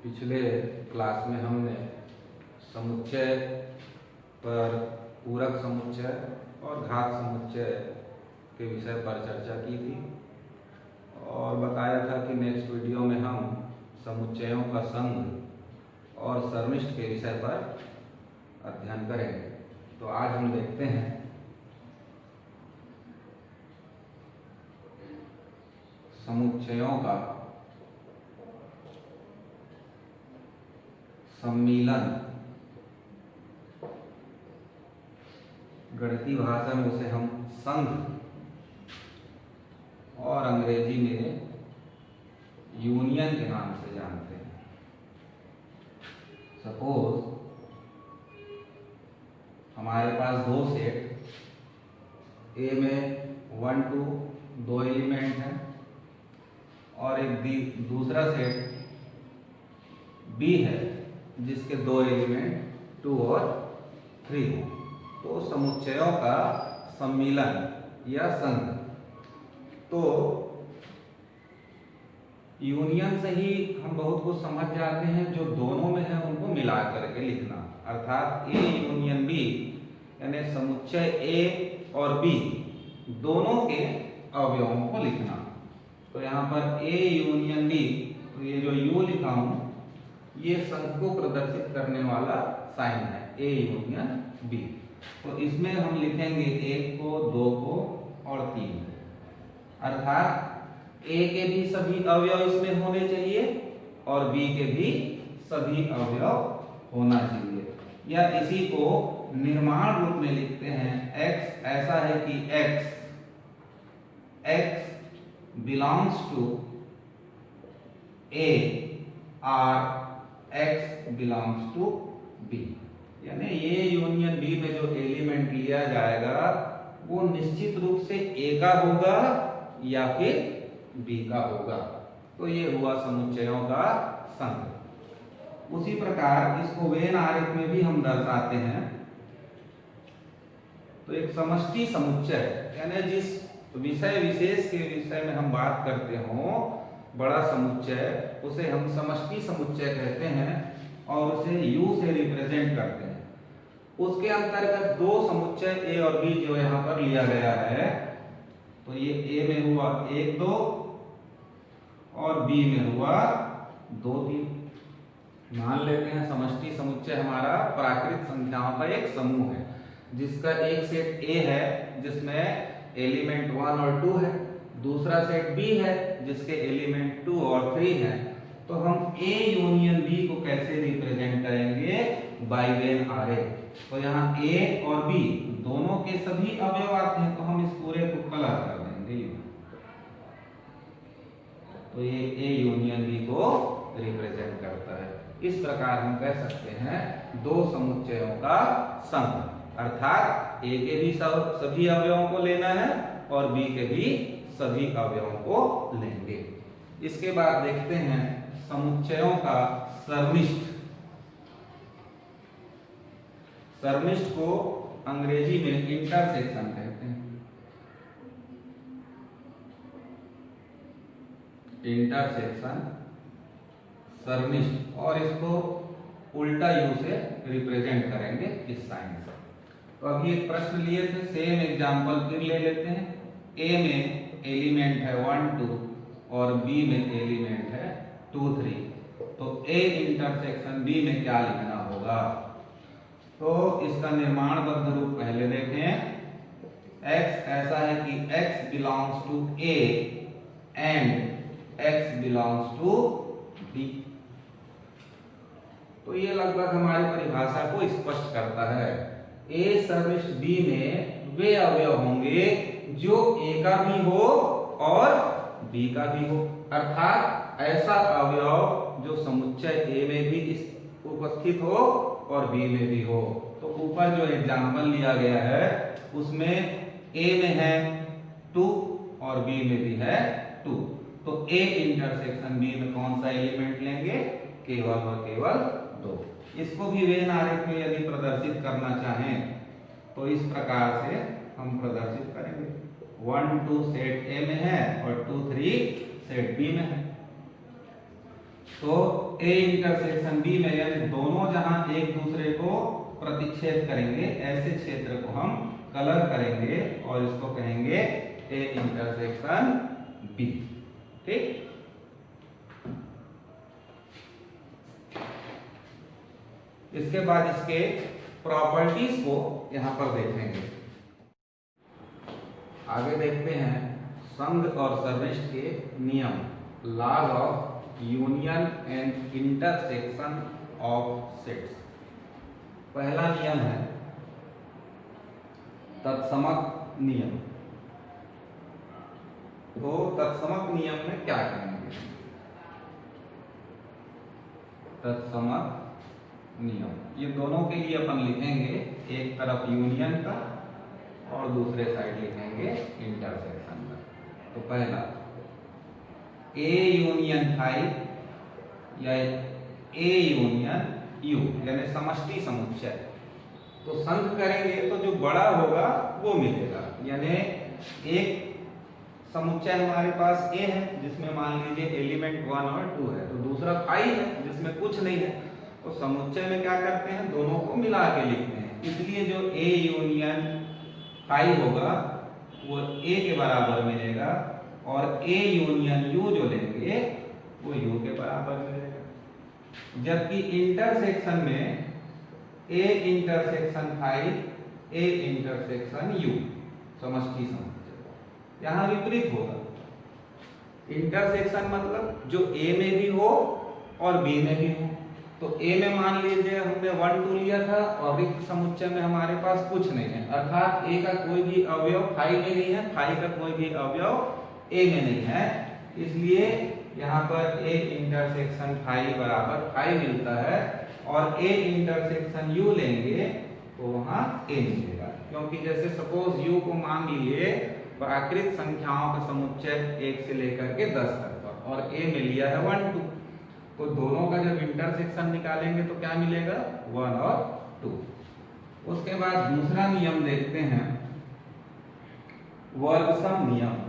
पिछले क्लास में हमने समुच्चय पर पूरक समुच्चय और घात समुच्चय के विषय पर चर्चा की थी और बताया था कि नेक्स्ट वीडियो में हम समुच्चयों का संघ और सर्मिष्ट के विषय पर अध्ययन करेंगे। तो आज हम देखते हैं समुच्चयों का सम्मिलन। गणितीय भाषा में उसे हम संघ और अंग्रेजी में यूनियन के नाम से जानते हैं। सपोज हमारे पास दो सेट ए में 1 2 दो एलिमेंट हैं और एक दूसरा सेट बी है जिसके दो एलिमेंट 2 और 3 हैं। तो समुच्चयों का सम्मिलन या संघ। तो यूनियन से ही हम बहुत कुछ समझ जाते हैं, जो दोनों में है उनको मिला करके लिखना, अर्थात ए यूनियन बी, यानी समुच्चय ए और बी दोनों के अवयवों को लिखना। तो यहाँ पर ए यूनियन बी, तो ये जो यू लिखा हूं ये संघ को प्रदर्शित करने वाला साइन है, ए यूनियन बी। तो इसमें हम लिखेंगे 1 को, 2 को और 3, अर्थात ए के भी सभी अवयव इसमें होने चाहिए और बी के भी सभी अवयव होना चाहिए। या इसी को निर्माण रूप में लिखते हैं x, ऐसा है कि x belongs to A और x belongs to B, यानी ये यूनियन बी में जो एलिमेंट लिया जाएगा वो निश्चित रूप से ए का होगा या फिर बी का होगा। तो ये हुआ समुच्चयों का संघ। उसी प्रकार इसको वेन आरेख में भी हम दर्शाते हैं। तो एक समष्टि समुच्चय, यानी जिस विषय विशेष के विषय में हम बात करते हो, बड़ा समुच्चय, उसे हम समष्टि समुच्चय कहते हैं और उसे U से रिप्रेजेंट करते हैं। उसके अंतर्गत दो समुच्चय ए और बी जो यहाँ पर लिया गया है, तो ये ए में हुआ 1 2 और बी में हुआ 2 3। मान लेते हैं समष्टि समुच्चय हमारा प्राकृत संख्याओं का एक समूह है जिसका एक सेट ए है जिसमें एलिमेंट 1 और 2 है, दूसरा सेट बी है जिसके एलिमेंट 2 और 3 है। तो हम ए यूनियन बी को कैसे रिप्रेजेंट करेंगे? बाय वेन आरेख। तो यहाँ ए और बी दोनों के सभी अवयव आते हैं, तो हम इस पूरे को कलर कर देंगे। तो ये ए यूनियन बी को रिप्रेजेंट करता है। इस प्रकार हम कह सकते हैं दो समुच्चयों का संघ, अर्थात ए के भी सभी अवयवों को लेना है और बी के भी सभी अवयवों को लेंगे। इसके बाद देखते हैं समुच्चयों का सर्मिष्ट। सर्मिष्ट को अंग्रेजी में इंटरसेक्शन कहते हैं। इंटरसेक्शन सर्मिष्ट, और इसको उल्टा यू से रिप्रेजेंट करेंगे इस साइन से। तो अभी एक प्रश्न लिए थे, सेम एग्जांपल फिर ले लेते हैं। ए में एलिमेंट है 1 2 और बी में एलिमेंट है 2 3। तो ए इंटरसेक्शन बी में क्या लिखना होगा? तो इसका निर्माणबद्ध रूप पहले देखें। x ऐसा है कि x belongs to A and x belongs to B। तो ये लगभग हमारी परिभाषा को स्पष्ट करता है। A सर्मिष्ट B में वे अवयव होंगे जो A का भी हो और B का भी हो, अर्थात ऐसा अवयव जो समुच्चय A में भी उपस्थित हो और B में भी हो। तो ऊपर जो एग्जांपल लिया गया है उसमें A में है 2 और B में भी है 2। तो A इंटरसेक्शन B में कौन सा एलिमेंट लेंगे? केवल और केवल 2। इसको भी वेन आरेख में यदि प्रदर्शित करना चाहें तो इस प्रकार से हम प्रदर्शित करेंगे। 1 2 सेट A में है और 2 3 सेट B में है। तो ए इंटरसेक्शन बी में यानी दोनों जहां एक दूसरे को प्रतिच्छेद करेंगे ऐसे क्षेत्र को हम कलर करेंगे और इसको कहेंगे ए इंटरसेक्शन बी। ठीक, इसके बाद इसके प्रॉपर्टीज को यहां पर देखेंगे। आगे देखते हैं संघ और समिष्ट के नियम, laws of union and intersection of sets. पहला नियम है तत्समक नियम। तो तत्समक नियम में क्या करेंगे? तत्समक नियम, ये दोनों के लिए अपन लिखेंगे, एक तरफ यूनियन का और दूसरे साइड लिखेंगे इंटरसेक्शन का। तो पहला ए यूनियन फाई या ए यूनियन यू यानी समष्टि समुच्चय। तो संघ करेंगे तो जो बड़ा होगा वो मिलेगा, यानी एक समुच्चय हमारे पास ए है जिसमें मान लीजिए एलिमेंट 1 और 2 है, तो दूसरा फाई है जिसमें कुछ नहीं है। तो समुच्चय में क्या करते हैं, दोनों को मिला के लिखते हैं। इसलिए जो ए यूनियन फाई होगा वो ए के बराबर मिलेगा और ए यूनियन यू जो लेंगे वो यू के बराबर मिलेगा। जबकि इंटरसेक्शन में A intersection phi A intersection U समष्टि समुच्चय, यहां विपरीत होगा। इंटरसेक्शन मतलब जो ए में भी हो और बी में भी हो। तो ए में मान लीजिए हमने 1 2 लिया था और रिक्त समुच्चय में हमारे पास कुछ नहीं है, अर्थात ए का कोई भी अवयव फाई में नहीं है, फाई का कोई भी अवयव ए में नहीं है। इसलिए यहाँ पर ए इंटरसेक्शन फाई बराबर फाई मिलता है और ए इंटरसेक्शन यू लेंगे तो वहां ए मिलेगा। क्योंकि जैसे सपोज यू को मान लिए प्राकृत संख्याओं का समुच्चय 1 से लेकर के 10 तक का और ए में लिया है 1 2, तो दोनों का जब इंटरसेक्शन निकालेंगे तो क्या मिलेगा 1 और 2। उसके बाद दूसरा नियम देखते हैं वर्गसम नियम।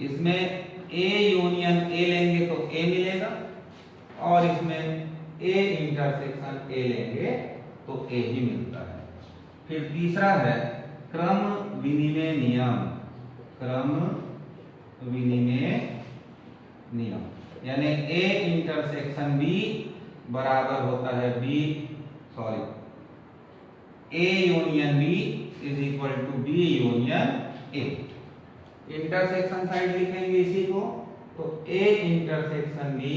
इसमें ए यूनियन ए लेंगे तो ए मिलेगा और इसमें ए इंटरसेक्शन ए लेंगे तो ए ही मिलता है। फिर तीसरा है क्रम विनिमय नियम। क्रम विनिमय नियम यानी ए इंटरसेक्शन बी बराबर होता है A union B is equal to B union A. Intersection side लिखेंगे इसी को, तो A intersection B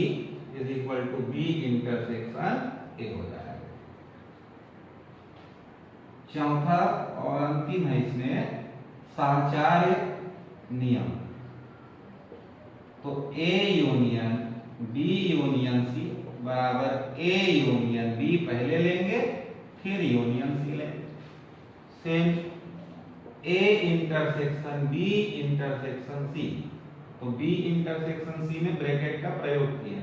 is equal to B intersection A हो जाएगा। चौथा और अंतिम है इसमें साहचर्य नियम। तो A union B union C बराबर ए यूनियन बी पहले लेंगे फिर यूनियन सी लेंगे। Same A intersection B intersection C, तो बी इंटरसेक्शन सी में ब्रैकेट का प्रयोग किया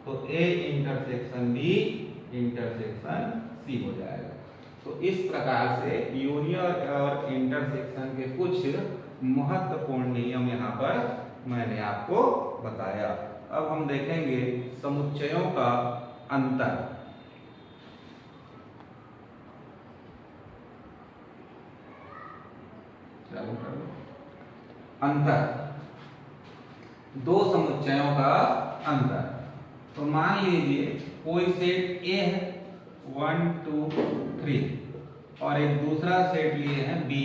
तो A intersection B intersection C हो जाएगा। तो इस प्रकार से यूनियन और इंटरसेक्शन के कुछ महत्वपूर्ण नियम यहाँ पर मैंने आपको बताया। अब हम देखेंगे समुच्चयों का अंतर। अंतर, दो समुच्चयों का अंतर। तो मान लीजिए कोई सेट ए है 1 2 3 और एक दूसरा सेट लिए हैं बी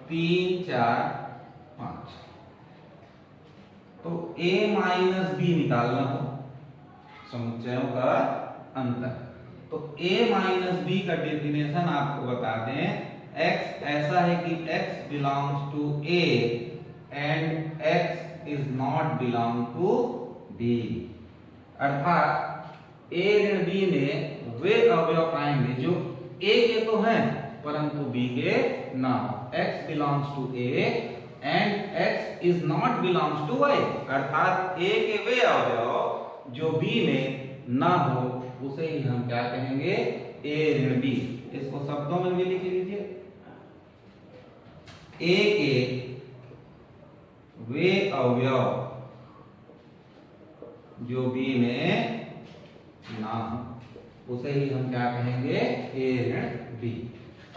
3 4 5। तो a माइनस बी निकालना हो समुच्चयों का अंतर, तो a माइनस बी का डेफिनेशन आपको बता दें। x ऐसा है कि x belongs to a and x is not belong to b। अर्थात a ऋण b में वे अवयव पाएंगे जो a के तो हैं परंतु b के ना हो। x belongs to a and x is not belongs to y, अर्थात a के वे अवयव जो b में ना हो उसे ही हम क्या कहेंगे a ऋण b। इसको शब्दों में भी लिख लीजिए, a के वे अवयव जो बी में ना हो उसे ही हम क्या कहेंगे, ए ऋण बी।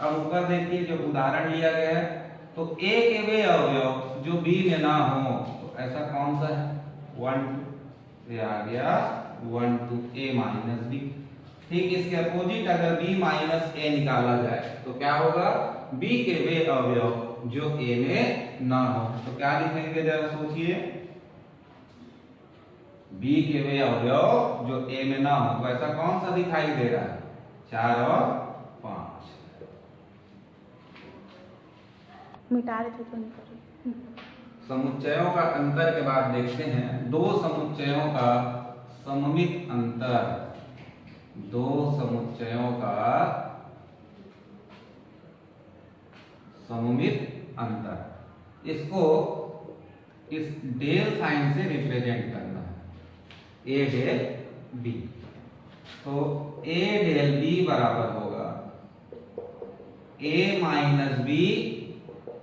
अब ऊपर देखिए जो उदाहरण लिया गया है, तो ए के वे अवयव जो बी में ना हो, तो ऐसा कौन सा है, 1 2 ये आ गया 1 2 a माइनस बी। ठीक इसके अपोजिट अगर b माइनस a निकाला जाए तो क्या होगा, b के वे अवयव जो a में ना हो, तो क्या लिखेंगे जरा सोचिए, b के वे अवयव जो a में ना हो, तो ऐसा कौन सा दिखाई दे रहा है, 4 और 5। मिटा रहे थे तो नहीं कर रहे। समुच्चयों का अंतर के बाद देखते हैं दो समुच्चयों का सममित अंतर। दो समुच्चयों का सममित अंतर, इसको इस डेल साइन से रिप्रेजेंट करना है, ए डेल बी। तो ए डेल बी बराबर होगा ए माइनस बी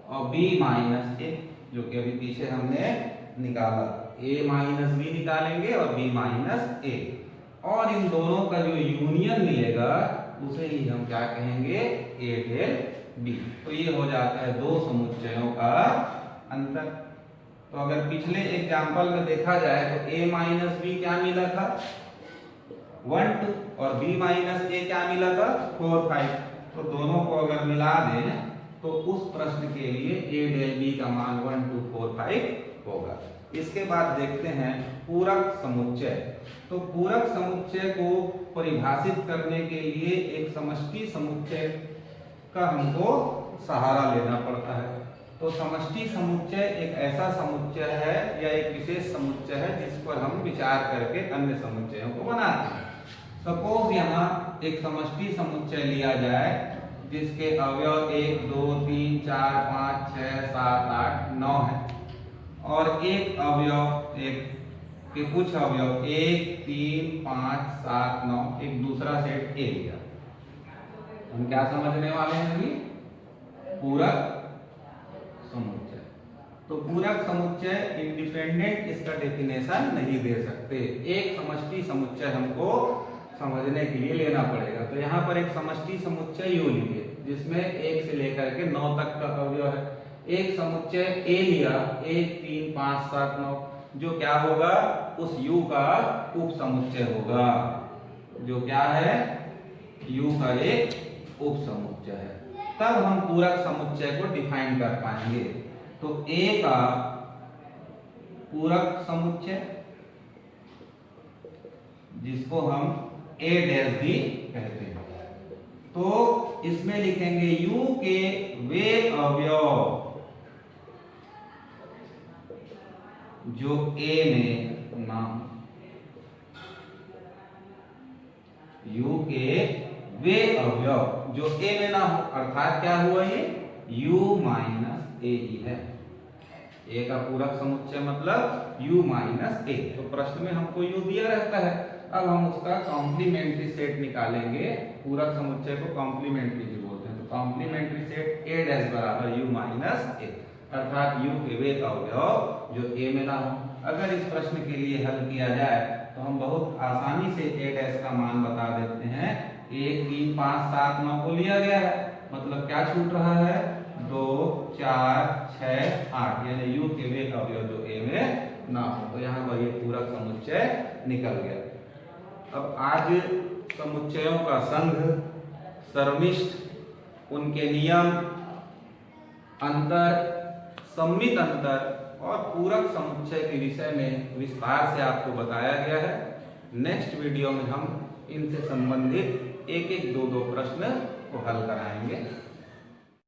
और बी माइनस ए, जो कि अभी पीछे हमने निकाला, a माइनस बी निकालेंगे और b माइनस ए, और इन दोनों का जो यूनियन मिलेगा उसे ही हम क्या कहेंगे, a डेल b। तो ये हो जाता है दो समुच्चयों का अंतर। तो अगर पिछले एग्जांपल में देखा जाए तो a माइनस बी क्या मिला था, 1 2, और b माइनस ए क्या मिला था, 4 5। तो दोनों को अगर मिला दें तो उस प्रश्न के लिए a डेल b का मान 1 2 4 5 होगा। इसके बाद देखते हैं पूरक समुच्चय। तो पूरक समुच्चय को परिभाषित करने के लिए एक समष्टि समुच्चय का हमको सहारा लेना पड़ता है। तो समष्टि समुच्चय एक ऐसा समुच्चय है या एक विशेष समुच्चय है जिस पर हम विचार करके अन्य समुच्चयों को बनाते हैं। सपोज यहाँ एक समष्टि समुच्चय लिया जाए जिसके अवयव 1 2 3 4 5 6 7 8 9 है, और एक अवयव एक के कुछ अवयव 1 3 5 7 9 एक दूसरा सेट ए लिया। हम क्या समझने वाले हैं अभी, पूरक समुच्चय। तो पूरक समुच्चय इंडिपेंडेंट इसका डेफिनेशन नहीं दे सकते, एक समष्टि समुच्चय हमको समझने के लिए लेना पड़ेगा। तो यहाँ पर एक समष्टि समुच्चय यू लिए जिसमें 1 से लेकर के 9 तक का अवयव है। एक समुच्चय ए लिया 1 3 5 7 9, जो क्या होगा, उस यू का उप समुच्चय होगा, जो क्या है, यू का एक उप समुच्चय है। तब हम पूरक समुच्चय को डिफाइन कर पाएंगे। तो ए का पूरक समुच्चय जिसको हम ए डैश बी कहते हैं, तो इसमें लिखेंगे u के वे अवयव जो a में ना हो, u के वे अवयव जो a में ना हो, अर्थात क्या हुआ, ये u माइनस ए ही है। a का पूरक समुच्चय मतलब u माइनस ए। तो प्रश्न में हमको u दिया रहता है, अब हम उसका कॉम्प्लीमेंट्री सेट निकालेंगे। पूरक समुच्चय को कॉम्प्लीमेंट्री भी बोलते हैं। तो कॉम्प्लीमेंट्री सेट a डैश बराबर u माइनस ए, अर्थात u के वे अवयव जो a में ना हो। अगर इस प्रश्न के लिए हल किया जाए तो हम बहुत आसानी से a डैश का मान बता देते हैं। 1 3 5 7 9 को लिया गया है, मतलब क्या छूट रहा है, 2 4 6 8, यानी u के वे अवयव जो a में ना हो। तो यहाँ पर ये पूरक समुच्चय निकल गया। अब आज समुच्चयों का संघ, सर्वमिष्ट, उनके नियम, अंतर, सममित अंतर और पूरक समुच्चय के विषय में विस्तार से आपको बताया गया है। नेक्स्ट वीडियो में हम इनसे संबंधित एक एक दो प्रश्न को हल कराएंगे।